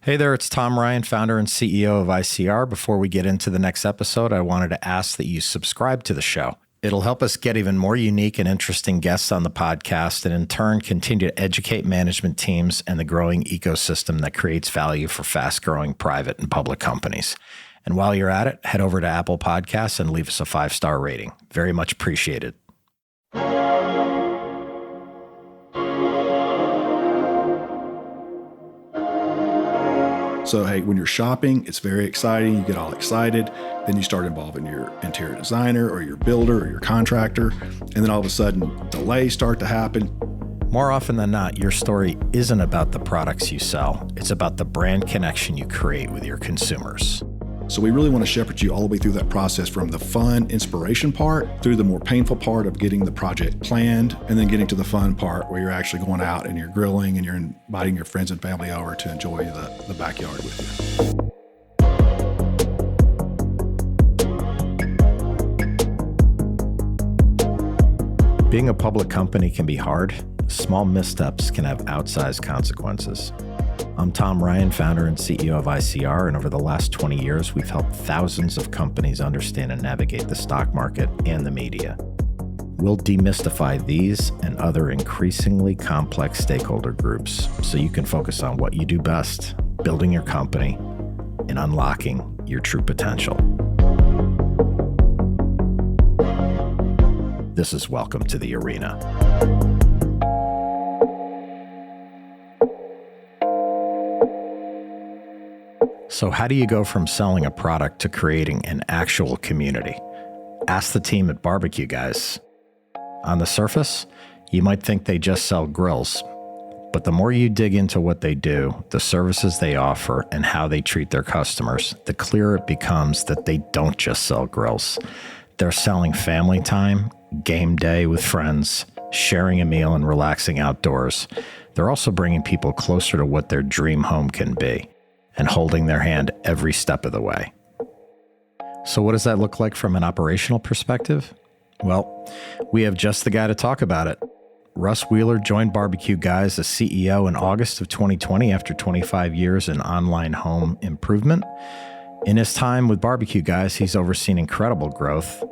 Hey there, it's Tom Ryan, founder and CEO of ICR. Before we get into the next episode, I wanted to ask that you subscribe to the show. It'll help us get even more unique and interesting guests on the podcast and in turn continue to educate management teams and the growing ecosystem that creates value for fast-growing private and public companies. And while you're at it, head over to Apple Podcasts and leave us a 5-star rating. Very much appreciated. So, hey, when you're shopping, it's very exciting. You get all excited. Then you start involving your interior designer or your builder or your contractor. And then all of a sudden, delays start to happen. More often than not, your story isn't about the products you sell. It's about the brand connection you create with your consumers. So we really want to shepherd you all the way through that process, from the fun inspiration part through the more painful part of getting the project planned, and then getting to the fun part where you're actually going out and you're grilling and you're inviting your friends and family over to enjoy the backyard with you. Being a public company can be hard. Small missteps can have outsized consequences. I'm Tom Ryan, founder and CEO of ICR, and over the last 20 years, we've helped thousands of companies understand and navigate the stock market and the media. We'll demystify these and other increasingly complex stakeholder groups so you can focus on what you do best, building your company and unlocking your true potential. This is Welcome to the Arena. So how do you go from selling a product to creating an actual community? Ask the team at BBQGuys. On the surface, you might think they just sell grills, but the more you dig into what they do, the services they offer, and how they treat their customers, the clearer it becomes that they don't just sell grills. They're selling family time, game day with friends, sharing a meal and relaxing outdoors. They're also bringing people closer to what their dream home can be, and holding their hand every step of the way. So what does that look like from an operational perspective? Well, we have just the guy to talk about it. Russ Wheeler joined BBQGuys as CEO in August of 2020 after 25 years in online home improvement. In his time with BBQGuys, he's overseen incredible growth.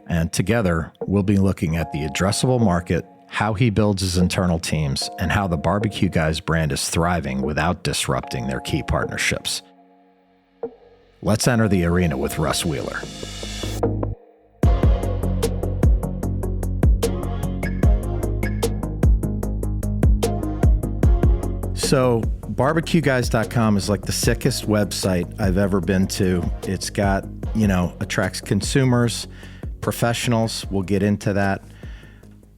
And together, we'll be looking at the addressable market, how he builds his internal teams, and how the BBQGuys brand is thriving without disrupting their key partnerships. Let's enter the arena with Russ Wheeler. So BBQGuys.com is like the sickest website I've ever been to. It's got, attracts consumers, professionals. We'll get into that.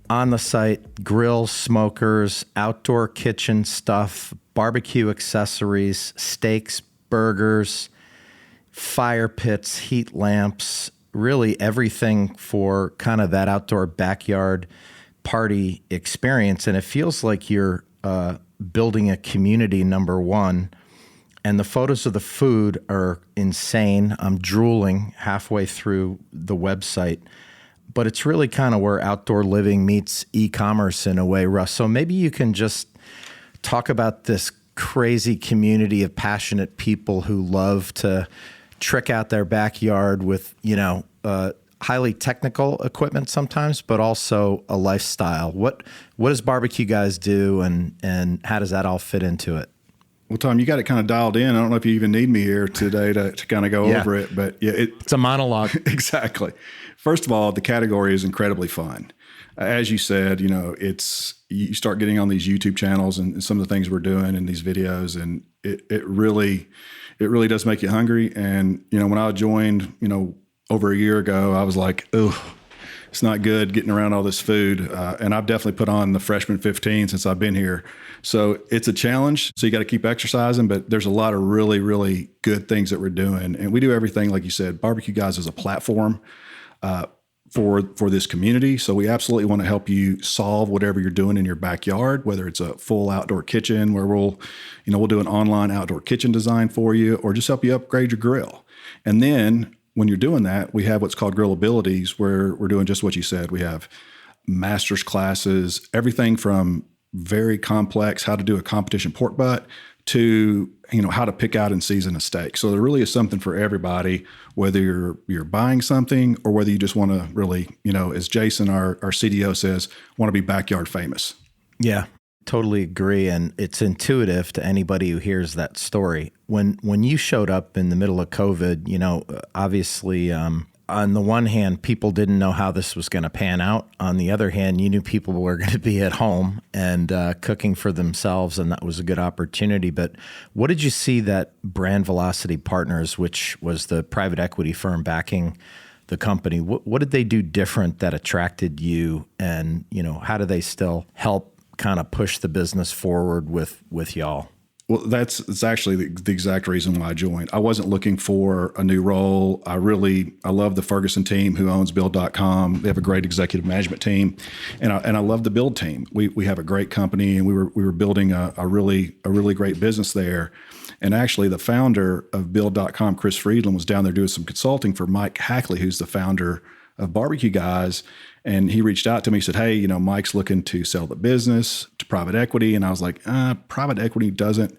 On the site, grills, smokers, outdoor kitchen stuff, barbecue accessories, steaks, burgers, fire pits, heat lamps, really everything for kind of that outdoor backyard party experience. And it feels like you're building a community, number one. And the photos of the food are insane. I'm drooling halfway through the website. But it's really kind of where outdoor living meets e-commerce in a way, Russ. So maybe you can just talk about this crazy community of passionate people who love to trick out their backyard with, highly technical equipment sometimes, but also a lifestyle. What does BBQGuys do, and how does that all fit into it? Well, Tom, you got it kind of dialed in. I don't know if you even need me here today to kind of go over it, but yeah, it's a monologue. Exactly. First of all, the category is incredibly fun. As you said, you start getting on these YouTube channels and some of the things we're doing in these videos, and it really does make you hungry. And, when I joined, over a year ago, I was like, oh, it's not good getting around all this food. And I've definitely put on the freshman 15 since I've been here. So it's a challenge. So you got to keep exercising, but there's a lot of really, really good things that we're doing. And we do everything, like you said. BBQGuys is a platform for this community. So we absolutely want to help you solve whatever you're doing in your backyard, whether it's a full outdoor kitchen where we'll do an online outdoor kitchen design for you, or just help you upgrade your grill. And then when you're doing that, we have what's called Grill Abilities, where we're doing just what you said. We have master's classes, everything from very complex, how to do a competition pork butt, to, how to pick out and season a steak. So there really is something for everybody, whether you're buying something or whether you just want to really, as Jason, our CDO says, want to be backyard famous. Yeah, totally agree. And it's intuitive to anybody who hears that story. When you showed up in the middle of COVID, obviously, on the one hand, people didn't know how this was going to pan out. On the other hand, you knew people were going to be at home and cooking for themselves, and that was a good opportunity. But what did you see that Brand Velocity Partners, which was the private equity firm backing the company, what did they do different that attracted you? And, how do they still help kind of push the business forward with y'all? Well, it's actually the exact reason why I joined. I wasn't looking for a new role. I love the Ferguson team who owns Build.com. They have a great executive management team, and I love the Build team. We have a great company, and we were building a really great business there. And actually, the founder of Build.com, Chris Friedland, was down there doing some consulting for Mike Hackley, who's the founder of BBQGuys. And he reached out to me, said, hey, Mike's looking to sell the business to private equity. And I was like, private equity doesn't,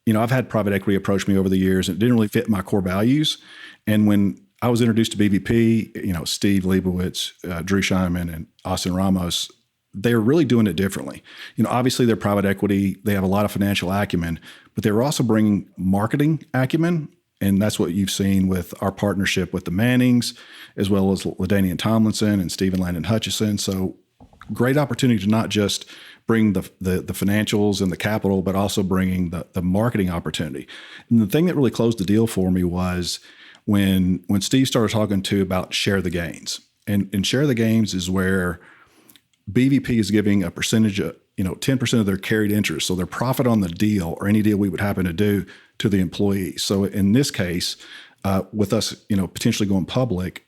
I've had private equity approach me over the years and it didn't really fit my core values. And when I was introduced to BVP, Steve Leibowitz, Drew Scheinman, and Austin Ramos, they're really doing it differently. Obviously they're private equity. They have a lot of financial acumen, but they were also bringing marketing acumen. And that's what you've seen with our partnership with the Mannings, as well as LaDainian Tomlinson and Stephen Landon Hutchison. So great opportunity to not just bring the financials and the capital, but also bringing the marketing opportunity. And the thing that really closed the deal for me was when Steve started talking about share the gains. And share the gains is where BVP is giving a percentage of, 10% of their carried interest. So their profit on the deal or any deal we would happen to do to the employees. So in this case, with us, potentially going public,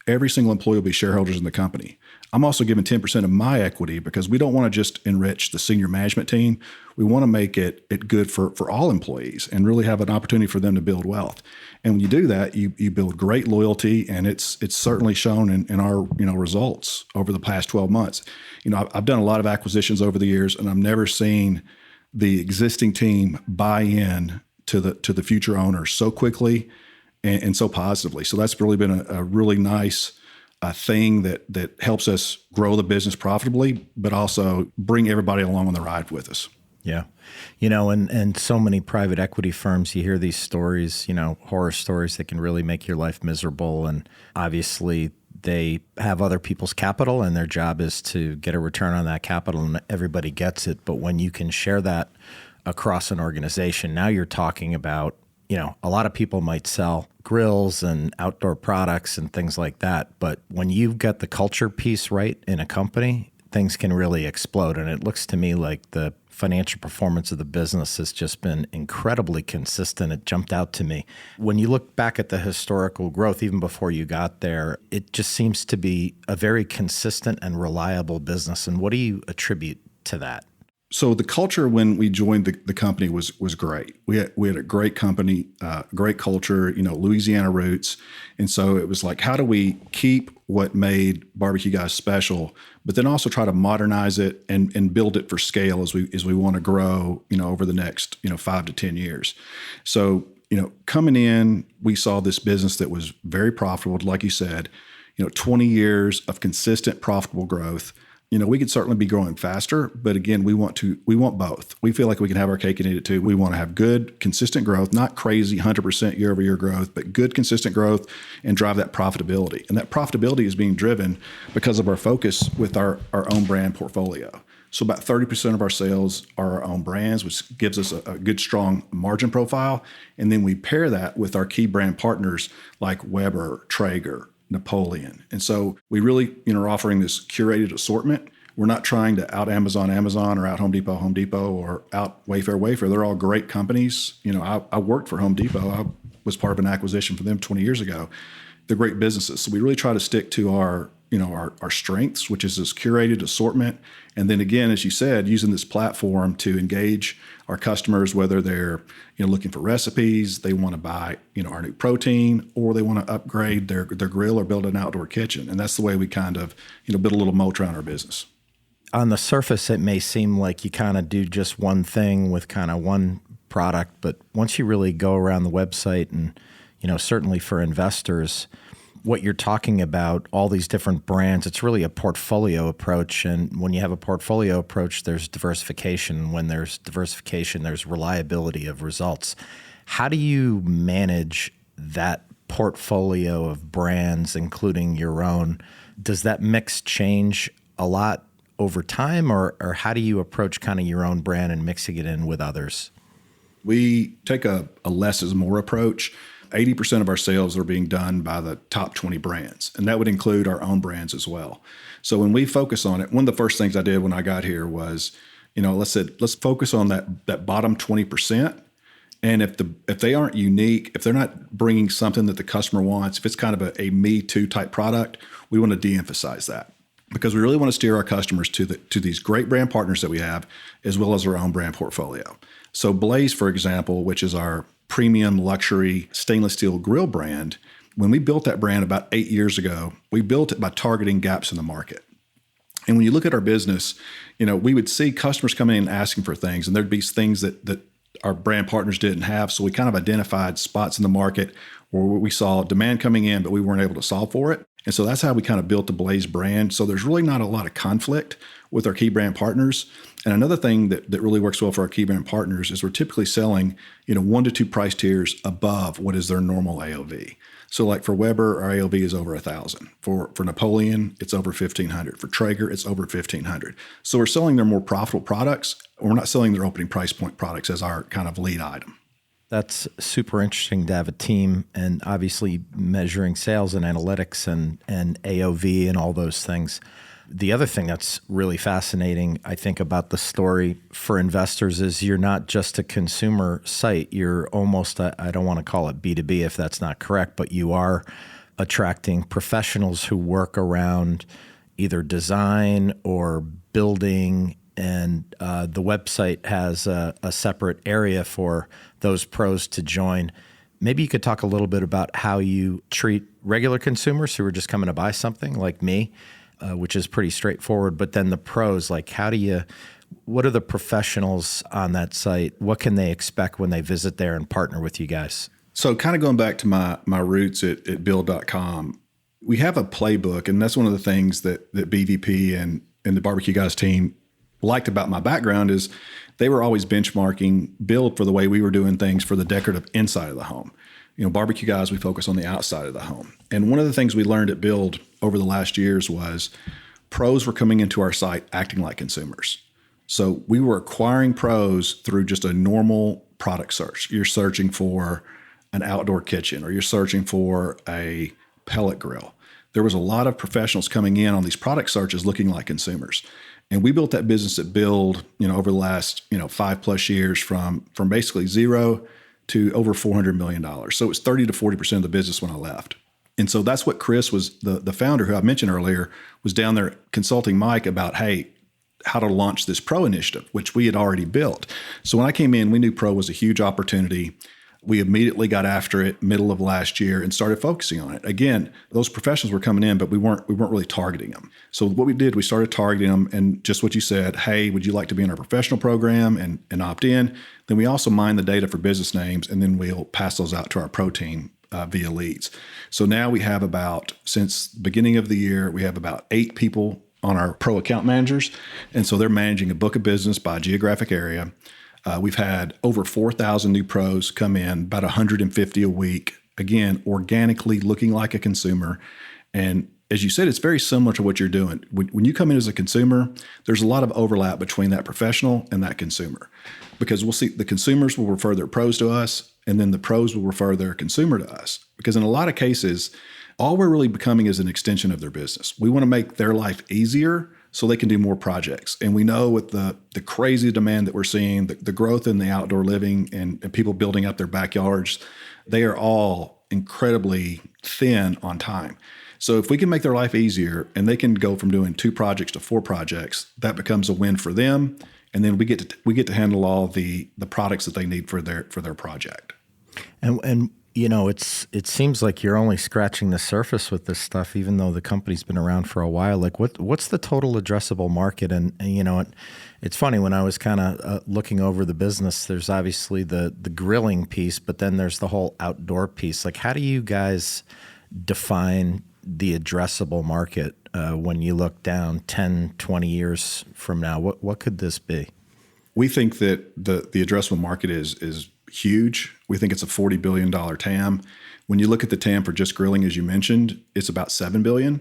every single employee will be shareholders in the company. I'm also giving 10% of my equity because we don't want to just enrich the senior management team. We want to make it good for all employees and really have an opportunity for them to build wealth. And when you do that, you build great loyalty, and it's certainly shown in our results over the past 12 months. I've done a lot of acquisitions over the years, and I've never seen the existing team buy in to the future owners so quickly and so positively. So that's really been a really nice thing that helps us grow the business profitably, but also bring everybody along on the ride with us. Yeah. And so many private equity firms, you hear these stories, horror stories that can really make your life miserable. And obviously they have other people's capital and their job is to get a return on that capital, and everybody gets it. But when you can share that across an organization, now you're talking about, a lot of people might sell grills and outdoor products and things like that. But when you've got the culture piece right in a company, things can really explode. And it looks to me like the financial performance of the business has just been incredibly consistent. It jumped out to me. When you look back at the historical growth, even before you got there, it just seems to be a very consistent and reliable business. And what do you attribute to that? So the culture when we joined the company was great. We had a great company, great culture, Louisiana roots. And so it was like, how do we keep what made BBQGuys special, but then also try to modernize it and build it for scale as we want to grow, over the next, 5 to 10 years. So, coming in, we saw this business that was very profitable, like you said, 20 years of consistent profitable growth. We could certainly be growing faster, but again, we want both. We feel like we can have our cake and eat it too. We want to have good, consistent growth, not crazy 100% year over year growth, but good, consistent growth and drive that profitability. And that profitability is being driven because of our focus with our own brand portfolio. So about 30% of our sales are our own brands, which gives us a good, strong margin profile. And then we pair that with our key brand partners like Weber, Traeger, Napoleon. And so we really, are offering this curated assortment. We're not trying to out Amazon or out Home Depot, or out Wayfair. They're all great companies. I worked for Home Depot. I was part of an acquisition for them 20 years ago. They're great businesses. So we really try to stick to our strengths, which is this curated assortment. And then again, as you said, using this platform to engage our customers, whether they're looking for recipes, they want to buy our new protein, or they want to upgrade their grill or build an outdoor kitchen. And that's the way we kind of build a little moat around our business. On the surface, it may seem like you kind of do just one thing with kind of one product, but once you really go around the website and, certainly for investors, what you're talking about, all these different brands, it's really a portfolio approach. And when you have a portfolio approach, there's diversification. When there's diversification, there's reliability of results. How do you manage that portfolio of brands, including your own? Does that mix change a lot over time, or how do you approach kind of your own brand and mixing it in with others? We take a less is more approach. 80% of our sales are being done by the top 20 brands, and that would include our own brands as well. So when we focus on it, one of the first things I did when I got here was, let's focus on that bottom 20%. And if they aren't unique, if they're not bringing something that the customer wants, if it's kind of a me too type product, we want to de-emphasize that, because we really want to steer our customers to these great brand partners that we have, as well as our own brand portfolio. So Blaze, for example, which is our premium luxury stainless steel grill brand, when we built that brand about 8 years ago, we built it by targeting gaps in the market. And when you look at our business, we would see customers coming in asking for things, and there'd be things that our brand partners didn't have. So we kind of identified spots in the market where we saw demand coming in, but we weren't able to solve for it. And so that's how we kind of built the Blaze brand. So there's really not a lot of conflict with our key brand partners. And another thing that really works well for our key brand partners is we're typically selling, 1 to 2 price tiers above what is their normal AOV. So like for Weber, our AOV is over $1,000. For Napoleon, it's over $1,500. For Traeger, it's over $1,500. So we're selling their more profitable products. We're not selling their opening price point products as our kind of lead item. That's super interesting to have a team, and obviously measuring sales and analytics and AOV and all those things. The other thing that's really fascinating, I think, about the story for investors is you're not just a consumer site. You're almost, I don't want to call it B2B if that's not correct, but you are attracting professionals who work around either design or building, and the website has a separate area for those pros to join. Maybe you could talk a little bit about how you treat regular consumers who are just coming to buy something like me, which is pretty straightforward, but then the pros, like what are the professionals on that site? What can they expect when they visit there and partner with you guys? So kind of going back to my roots at build.com, we have a playbook, and that's one of the things that BVP and the BBQGuys team liked about my background is they were always benchmarking build for the way we were doing things for the decorative inside of the home. BBQGuys, we focus on the outside of the home. And one of the things we learned at Build over the last years was pros were coming into our site acting like consumers. So we were acquiring pros through just a normal product search. You're searching for an outdoor kitchen, or you're searching for a pellet grill. There was a lot of professionals coming in on these product searches looking like consumers. And we built that business at Build, over the last, 5+ years from basically zero to over $400 million. So it was 30 to 40% of the business when I left. And so that's what Chris was, the founder who I mentioned earlier, was down there consulting Mike about, hey, how to launch this pro initiative, which we had already built. So when I came in, we knew pro was a huge opportunity. We immediately got after it middle of last year and started focusing on it. Again, those professionals were coming in, but we weren't really targeting them. So what we did, we started targeting them, and just what you said, hey, would you like to be in our professional program and opt in? Then we also mine the data for business names, and then we'll pass those out to our pro team via leads. So now we have since the beginning of the year, we have about 8 people on our pro account managers. And so they're managing a book of business by geographic area. We've had over 4,000 new pros come in, about 150 a week, again, organically looking like a consumer. And as you said, it's very similar to what you're doing. When you come in as a consumer, there's a lot of overlap between that professional and that consumer, because we'll see the consumers will refer their pros to us, and then the pros will refer their consumer to us. Because in a lot of cases, all we're really becoming is an extension of their business. We want to make their life easier so they can do more projects. And we know with the crazy demand that we're seeing, the growth in the outdoor living and people building up their backyards, they are all incredibly thin on time. So if we can make their life easier and they can go from doing 2 projects to 4 projects, that becomes a win for them. And then we get to handle all the products that they need for their project. And It seems like you're only scratching the surface with this stuff, even though the company's been around for a while. Like, what's the total addressable market? And it's funny, when I was kind of looking over the business, there's obviously the grilling piece, but then there's the whole outdoor piece. Like, how do you guys define the addressable market when you look down 10, 20 years from now? What could this be? We think that the addressable market is huge. We think it's a $40 billion TAM. When you look at the TAM for just grilling, as you mentioned, it's about $7 billion.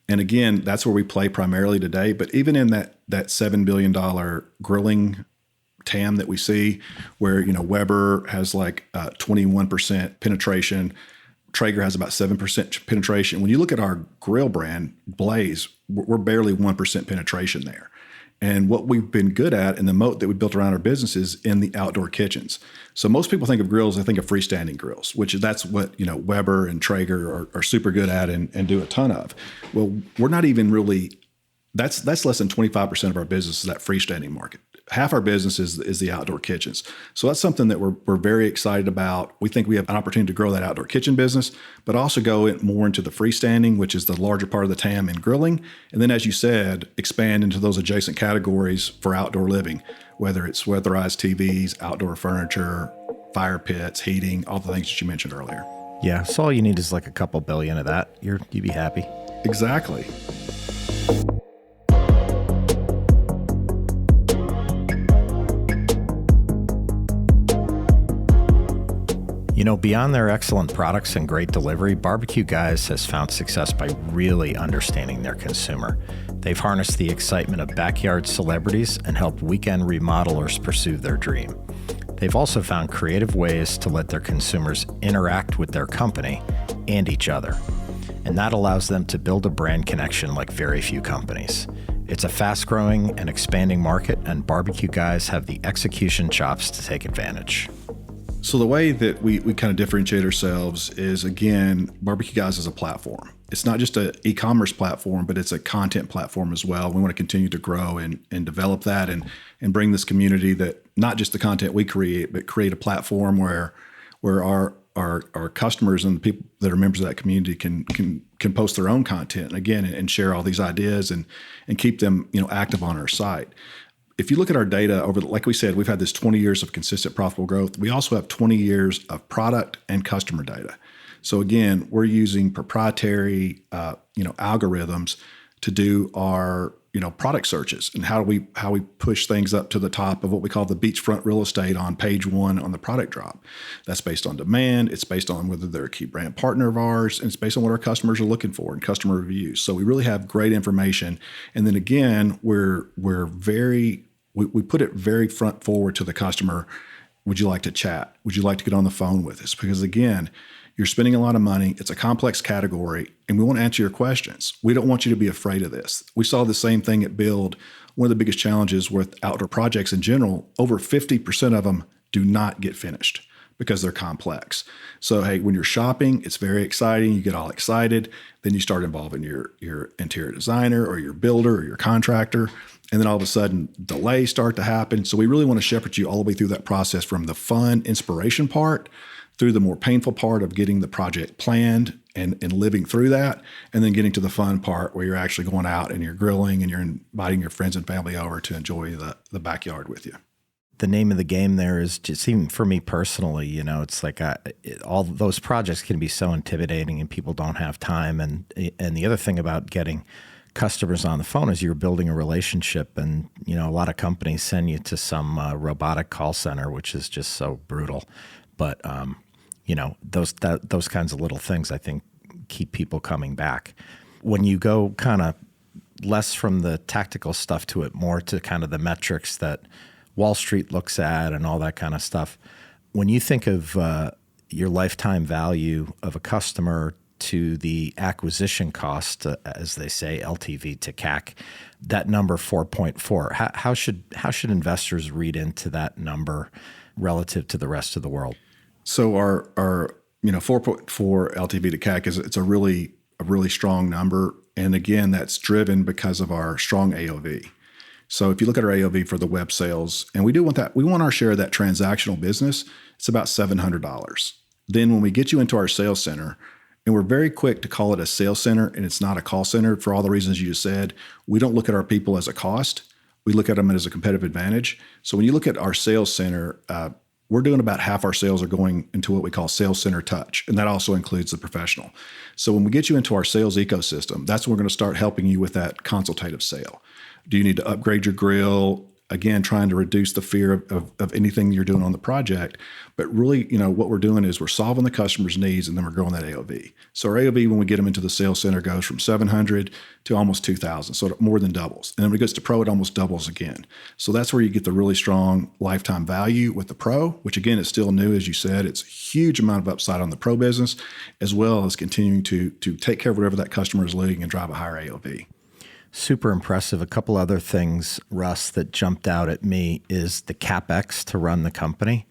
And again, that's where we play primarily today. But even in that $7 billion grilling TAM that we see, where Weber has like 21% penetration, Traeger has about 7% penetration. When you look at our grill brand, Blaze, we're barely 1% penetration there. And what we've been good at, and the moat that we built around our business, is in the outdoor kitchens. So most people think of grills, they think of freestanding grills, that's what Weber and Traeger are super good at and do a ton of. Well, we're not even really. That's less than 25% of our business is that freestanding market. Half our business is the outdoor kitchens. So that's something that we're very excited about. We think we have an opportunity to grow that outdoor kitchen business, but also go more into the freestanding, which is the larger part of the TAM in grilling. And then, as you said, expand into those adjacent categories for outdoor living, whether it's weatherized TVs, outdoor furniture, fire pits, heating, all the things that you mentioned earlier. Yeah. So all you need is like a couple billion of that. You'd be happy. Exactly. Beyond their excellent products and great delivery, BBQGuys has found success by really understanding their consumer. They've harnessed the excitement of backyard celebrities and helped weekend remodelers pursue their dream. They've also found creative ways to let their consumers interact with their company and each other. And that allows them to build a brand connection like very few companies. It's a fast-growing and expanding market, and BBQGuys have the execution chops to take advantage. So the way that we kind of differentiate ourselves is, again, BBQGuys is a platform. It's not just an e-commerce platform, but it's a content platform as well. We want to continue to grow and develop that and bring this community, that not just the content we create, but create a platform where our customers and the people that are members of that community can post their own content, again, and share all these ideas and keep them active on our site. If you look at our data like we said, we've had this 20 years of consistent profitable growth. We also have 20 years of product and customer data. So again, we're using proprietary, algorithms to do our, product searches, and how we push things up to the top of what we call the beachfront real estate on page 1 on the product drop. That's based on demand. It's based on whether they're a key brand partner of ours, and it's based on what our customers are looking for and customer reviews. So we really have great information. And then again, we put it very front forward to the customer. Would you like to chat? Would you like to get on the phone with us? Because again, you're spending a lot of money. It's a complex category, and we want to answer your questions. We don't want you to be afraid of this. We saw the same thing at Build. One of the biggest challenges with outdoor projects in general, over 50% of them do not get finished because they're complex. So, hey, when you're shopping, it's very exciting. You get all excited. Then you start involving your interior designer or your builder or your contractor. And then all of a sudden, delays start to happen. So we really want to shepherd you all the way through that process, from the fun inspiration part through the more painful part of getting the project planned and living through that, and then getting to the fun part where you're actually going out and you're grilling and you're inviting your friends and family over to enjoy the backyard with you. The name of the game there is just, even for me personally, it's like all those projects can be so intimidating and people don't have time. And the other thing about getting customers on the phone is you're building a relationship, and a lot of companies send you to some robotic call center, which is just so brutal. But those kinds of little things, I think, keep people coming back. When you go kind of less from the tactical stuff to it, more to kind of the metrics that Wall Street looks at and all that kind of stuff, when you think of your lifetime value of a customer to the acquisition cost, as they say, LTV to CAC, that number 4.4, how should investors read into that number relative to the rest of the world? So our 4.4 LTV to CAC it's a really strong number, and again, that's driven because of our strong AOV. So if you look at our AOV for the web sales, and we do want that, we want our share of that transactional business. It's about $700. Then when we get you into our sales center, and we're very quick to call it a sales center, and it's not a call center for all the reasons you just said. We don't look at our people as a cost. We look at them as a competitive advantage. So when you look at our sales center, we're doing about half our sales are going into what we call sales center touch, and that also includes the professional. So when we get you into our sales ecosystem, that's when we're going to start helping you with that consultative sale. Do you need to upgrade your grill? Again, trying to reduce the fear of anything you're doing on the project. But really, what we're doing is we're solving the customer's needs, and then we're growing that AOV. So our AOV, when we get them into the sales center, goes from 700 to almost 2,000. So it more than doubles. And then when it gets to pro, it almost doubles again. So that's where you get the really strong lifetime value with the pro, which again is still new, as you said. It's a huge amount of upside on the pro business, as well as continuing to take care of whatever that customer is looking and drive a higher AOV. Super impressive. A couple other things, Russ, that jumped out at me is the CapEx to run the company.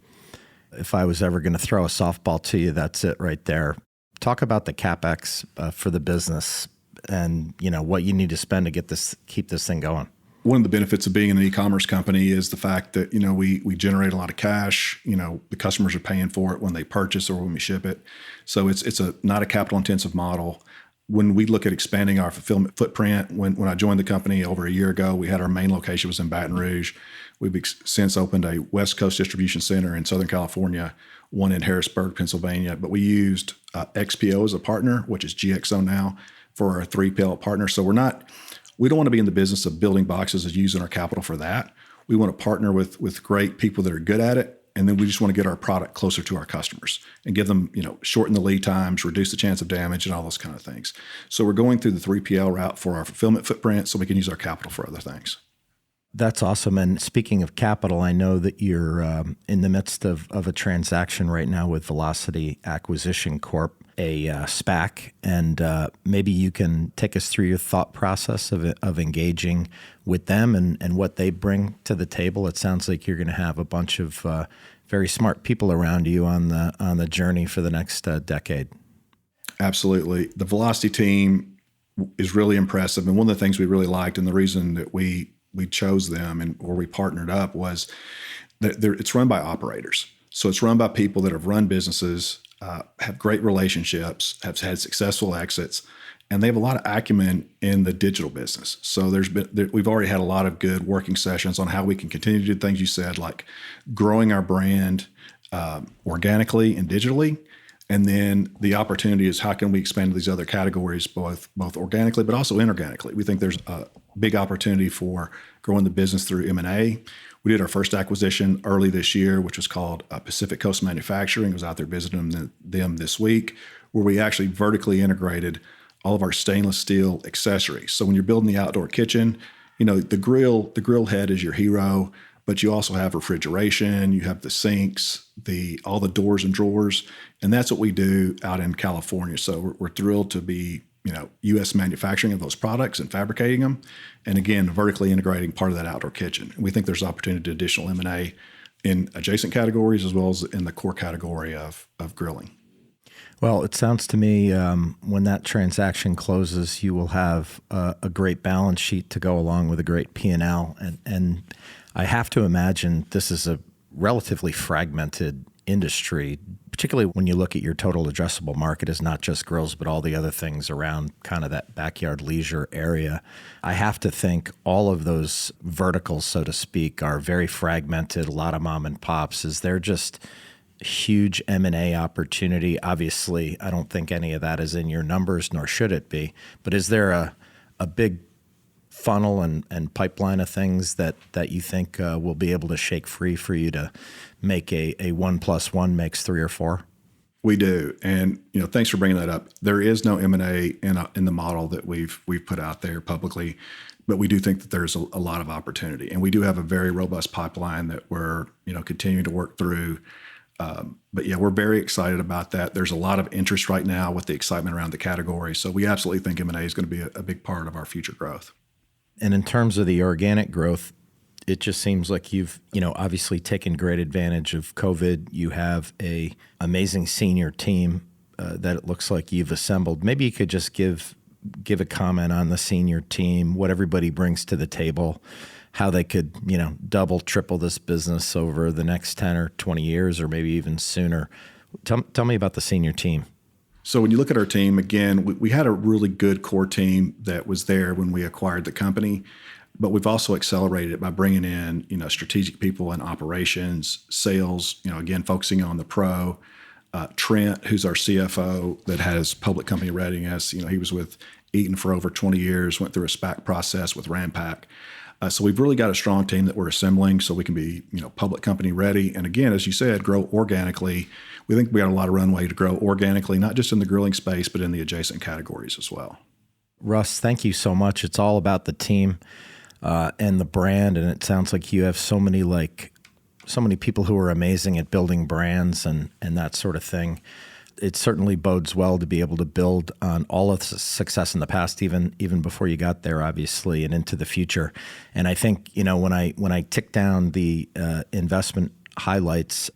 If I was ever going to throw a softball to you, that's it right there. Talk about the CapEx for the business and what you need to spend to keep this thing going. One of the benefits of being an e-commerce company is the fact that we generate a lot of cash. The customers are paying for it when they purchase or when we ship it. So it's not a capital intensive model. When we look at expanding our fulfillment footprint, when I joined the company over a year ago, we had our main location was in Baton Rouge. We've since opened a West Coast distribution center in Southern California, one in Harrisburg, Pennsylvania. But we used XPO as a partner, which is GXO now, for our 3PL partner. So we don't want to be in the business of building boxes and using our capital for that. We want to partner with great people that are good at it. And then we just want to get our product closer to our customers and give them, shorten the lead times, reduce the chance of damage, and all those kind of things. So we're going through the 3PL route for our fulfillment footprint so we can use our capital for other things. That's awesome. And speaking of capital, I know that you're in the midst of a transaction right now with Velocity Acquisition Corp, a SPAC, and maybe you can take us through your thought process of engaging with them and what they bring to the table. It sounds like you're going to have a bunch of very smart people around you on the journey for the next decade. Absolutely. The Velocity team is really impressive. And one of the things we really liked, and the reason that we chose them or we partnered up, was that it's run by operators. So it's run by people that have run businesses, have great relationships, have had successful exits, and they have a lot of acumen in the digital business. So we've already had a lot of good working sessions on how we can continue to do things you said, like growing our brand organically and digitally. And then the opportunity is how can we expand to these other categories, both organically, but also inorganically. We think there's a big opportunity for growing the business through M&A. We did our first acquisition early this year, which was called Pacific Coast Manufacturing. I was out there visiting them this week, where we actually vertically integrated all of our stainless steel accessories. So when you're building the outdoor kitchen, the grill head is your hero, but you also have refrigeration, you have the sinks, all the doors and drawers, and that's what we do out in California. So we're thrilled to be U.S. manufacturing of those products and fabricating them, and again, vertically integrating part of that outdoor kitchen. And we think there's opportunity to additional M&A in adjacent categories as well as in the core category of grilling. Well, it sounds to me when that transaction closes, you will have a great balance sheet to go along with a great P&L. And I have to imagine this is a relatively fragmented industry, particularly when you look at your total addressable market as not just grills, but all the other things around kind of that backyard leisure area. I have to think all of those verticals, so to speak, are very fragmented, a lot of mom and pops. Is there just huge M&A opportunity? Obviously, I don't think any of that is in your numbers, nor should it be. But is there a big funnel and pipeline of things that you think will be able to shake free for you to make a 1 + 1 makes 3 or 4? We do, and thanks for bringing that up. There is no M&A in the model that we've put out there publicly, but we do think that there's a lot of opportunity, and we do have a very robust pipeline that we're continuing to work through. But yeah, we're very excited about that. There's a lot of interest right now with the excitement around the category, so we absolutely think M&A is going to be a big part of our future growth. And in terms of the organic growth, it just seems like you've, obviously taken great advantage of COVID. You have a amazing senior team that it looks like you've assembled. Maybe you could just give a comment on the senior team, what everybody brings to the table, how they could, double, triple this business over the next 10 or 20 years, or maybe even sooner. Tell me about the senior team. So when you look at our team, again, we had a really good core team that was there when we acquired the company, but we've also accelerated it by bringing in, strategic people in operations, sales, again, focusing on the pro. Trent, who's our CFO that has public company readiness, he was with Eaton for over 20 years, went through a SPAC process with Rampac. So we've really got a strong team that we're assembling so we can be, public company ready. And again, as you said, grow organically. We think we got a lot of runway to grow organically, not just in the grilling space, but in the adjacent categories as well. Russ, thank you so much. It's all about the team and the brand. And it sounds like you have so many people who are amazing at building brands and that sort of thing. It certainly bodes well to be able to build on all of the success in the past, even before you got there, obviously, and into the future. And I think, when I tick down the investment highlights,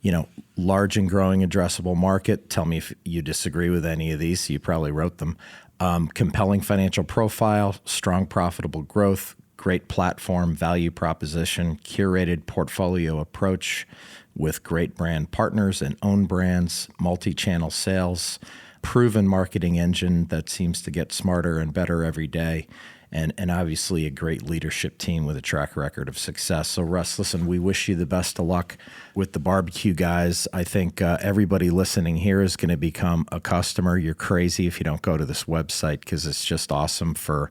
large and growing addressable market. Tell me if you disagree with any of these. You probably wrote them. Compelling financial profile, strong profitable growth, great platform value proposition, curated portfolio approach with great brand partners and own brands, multi-channel sales, proven marketing engine that seems to get smarter and better every day, and obviously a great leadership team with a track record of success. So Russ, listen, we wish you the best of luck with the BBQ Guys. I think everybody listening here is going to become a customer. You're crazy if you don't go to this website because it's just awesome for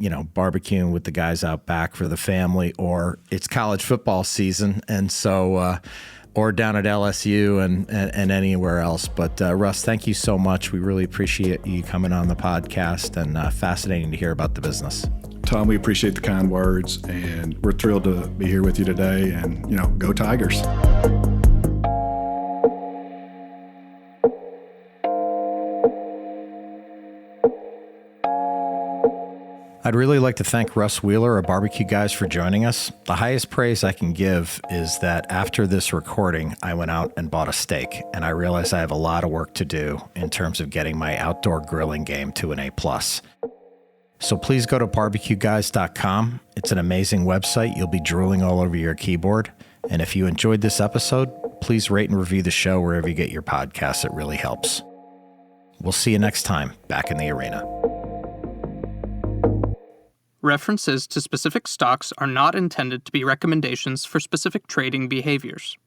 barbecuing with the guys out back for the family, or it's college football season. And so, or down at LSU and anywhere else. But Russ, thank you so much. We really appreciate you coming on the podcast, and fascinating to hear about the business. Tom, we appreciate the kind words, and we're thrilled to be here with you today, and, go Tigers. I'd really like to thank Russ Wheeler of BBQ Guys for joining us. The highest praise I can give is that after this recording, I went out and bought a steak, and I realize I have a lot of work to do in terms of getting my outdoor grilling game to an A+. So please go to BBQGuys.com. It's an amazing website. You'll be drooling all over your keyboard. And if you enjoyed this episode, please rate and review the show wherever you get your podcasts. It really helps. We'll see you next time back in the arena. References to specific stocks are not intended to be recommendations for specific trading behaviors.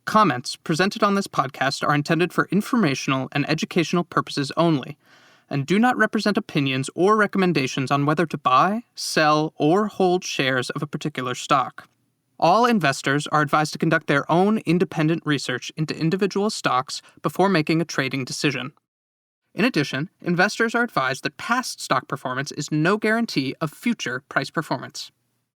Comments presented on this podcast are intended for informational and educational purposes only, and do not represent opinions or recommendations on whether to buy, sell, or hold shares of a particular stock. All investors are advised to conduct their own independent research into individual stocks before making a trading decision. In addition, investors are advised that past stock performance is no guarantee of future price performance.